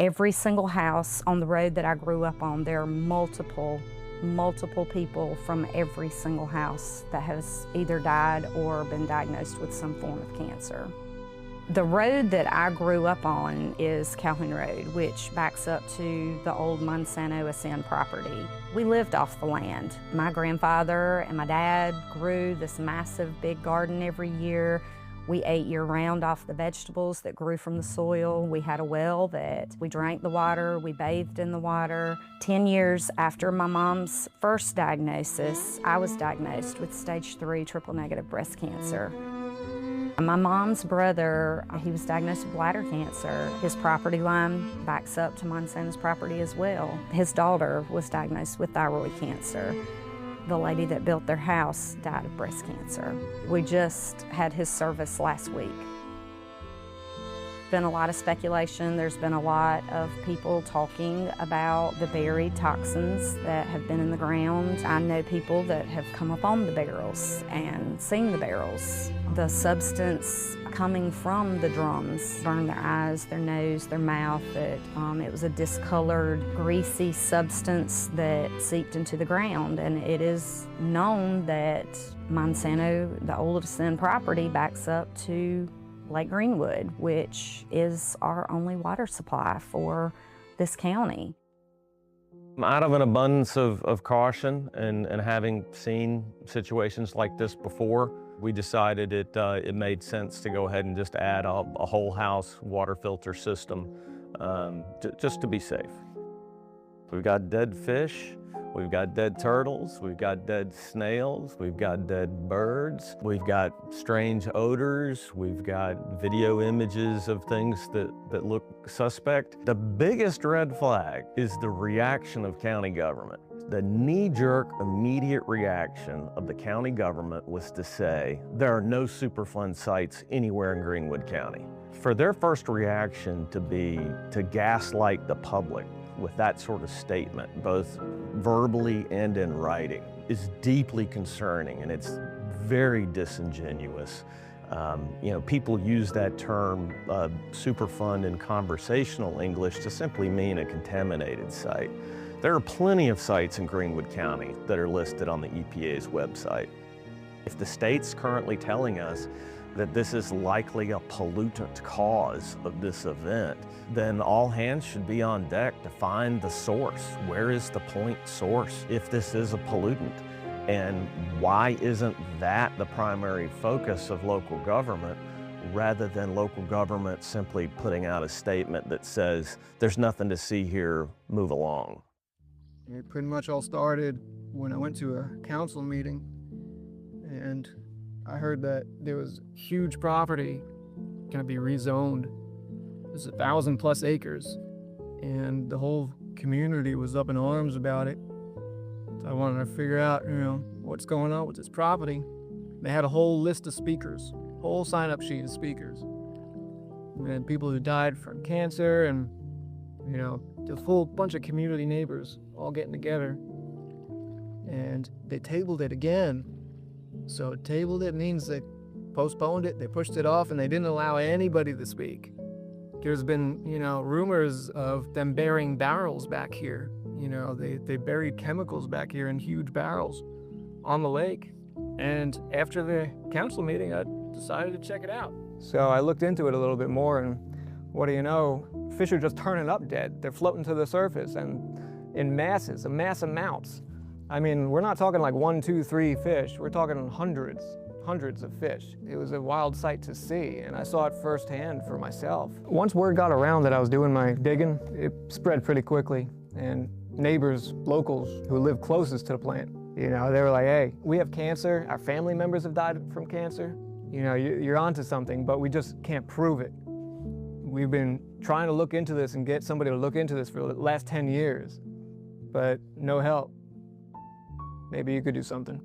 Every single house on the road that I grew up on, there are multiple people from every single house that has either died or been diagnosed with some form of cancer. The road that I grew up on is Calhoun Road, which backs up to the old Monsanto Ascend property. We lived off the land. My grandfather and my dad grew this massive big garden every year. We ate year-round off the vegetables that grew from the soil. We had a well that we drank the water, we bathed in the water. 10 years after my mom's first diagnosis, I was diagnosed with stage 3 triple-negative breast cancer. My mom's brother, he was diagnosed with bladder cancer. His property line backs up to Monsanto's property as well. His daughter was diagnosed with thyroid cancer. The lady that built their house died of breast cancer. We just had his service last week. Been a lot of speculation. There's been a lot of people talking about the buried toxins that have been in the ground. I know people that have come up on the barrels and seen the barrels. The substance coming from the drums burned their eyes, their nose, their mouth. It was a discolored, greasy substance that seeped into the ground. And it is known that Monsanto, the old Ascend property, backs up to Lake Greenwood, which is our only water supply for this county. Out of an abundance of caution and having seen situations like this before, we decided it made sense to go ahead and just add a whole house water filter system just to be safe. We've got dead fish, we've got dead turtles, we've got dead snails, we've got dead birds, we've got strange odors, we've got video images of things that look suspect. The biggest red flag is the reaction of county government. The knee-jerk, immediate reaction of the county government was to say, there are no Superfund sites anywhere in Greenwood County. For their first reaction to be to gaslight the public with that sort of statement, both verbally and in writing, is deeply concerning, and it's very disingenuous. People use that term Superfund in conversational English to simply mean a contaminated site. There are plenty of sites in Greenwood County that are listed on the EPA's website. If the state's currently telling us that this is likely a pollutant cause of this event, then all hands should be on deck to find the source. Where is the point source if this is a pollutant? And why isn't that the primary focus of local government rather than local government simply putting out a statement that says, there's nothing to see here, move along? It pretty much all started when I went to a council meeting and I heard that there was huge property gonna be rezoned. There's 1,000+ acres, and the whole community was up in arms about it. So I wanted to figure out, what's going on with this property. They had a whole list of speakers, whole sign-up sheet of speakers. And people who died from cancer and, the full bunch of community neighbors all getting together. And they tabled it again. So tabled it means they postponed it, they pushed it off, and they didn't allow anybody to speak. There's been, rumors of them burying barrels back here. They buried chemicals back here in huge barrels on the lake. And after the council meeting, I decided to check it out. So I looked into it a little bit more, and what do you know? Fish are just turning up dead. They're floating to the surface and in masses, mass amounts. I mean, we're not talking like 1, 2, 3 fish. We're talking hundreds of fish. It was a wild sight to see, and I saw it firsthand for myself. Once word got around that I was doing my digging, it spread pretty quickly, and neighbors, locals who live closest to the plant, they were like, hey, we have cancer, our family members have died from cancer. You're onto something, but we just can't prove it. We've been trying to look into this and get somebody to look into this for the last 10 years, but no help. Maybe you could do something.